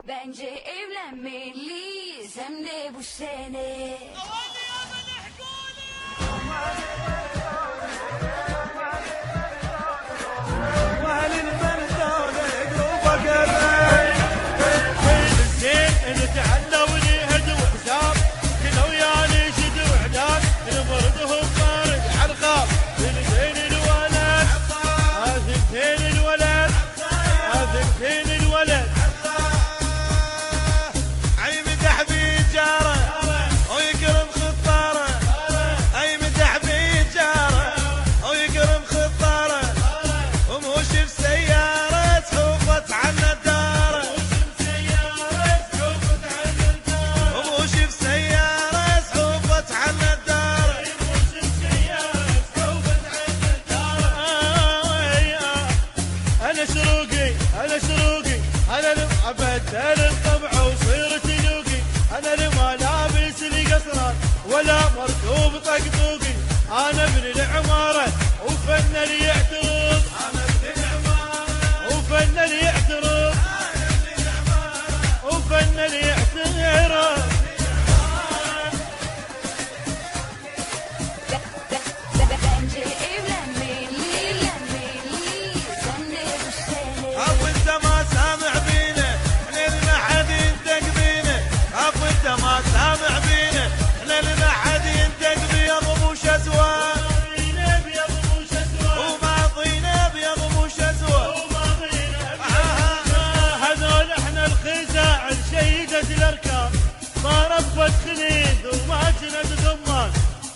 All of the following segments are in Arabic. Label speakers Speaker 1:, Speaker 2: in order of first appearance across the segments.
Speaker 1: Bence evlenmeliyiz hem de bu sene.
Speaker 2: بدل الطبع وصيرت لوقي، انا اللي ما لابس لي قصران ولا مركوب طقطوقي، انا ابن العماره وفن اللي يعترض، انا ابن العماره وفن اللي يعترض، انا ابن العماره وفن اللي يعترض. خليد وما جند ضمان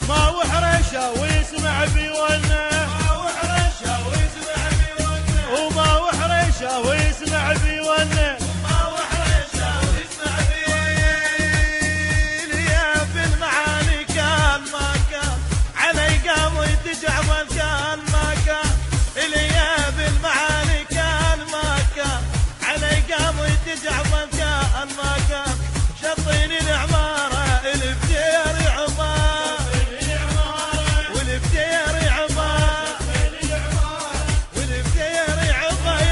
Speaker 2: ما وحرشه ويسمع بيونه، ما وحرشه ويسمع بيونه، وما وحرشه ويسمع بيونه، وما وحرشه ويسمع بيونه. يا في المعاني كان ما كان علي قام ويتجع ما كان ما كان، يا في المعاني كان ما كان علي قام ويتجع ما كان ما كان. شطيني العمارة البدير عمار والبدير عمار والبدير عمار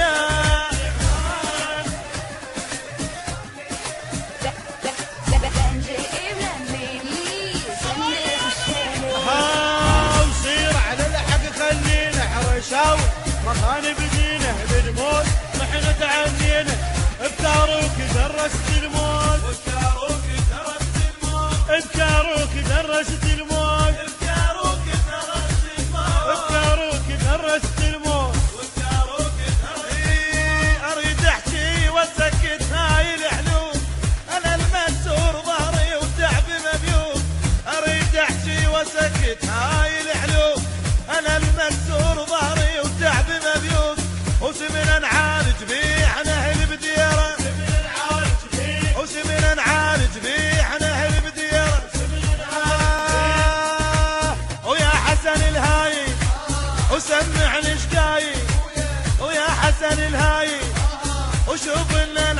Speaker 2: وصير على الحق خلينا حرشاوي مخان بدينه بالموت نحن تعنينا ابتاروك درست الموت، ابكاروك درست الموت، ابكاروك درست الموت، ابكاروك درست الموت، ابكاروك درست الموت، وابكاروك درست. اريد احكي واسكت هاي الحلول، انا المنسور ظهري وتعبي مبيوت، اريد احكي واسكت هاي الحلول، انا المنسور ظهري وتعبي مبيوت، وسمنا نعالج بيه احنا اهل بديره، وسمنا نعالج بيه احنا اهل بديره. ويا حسن الهاي وسمعني شكاي، ويا حسن الهاي وشوف لنا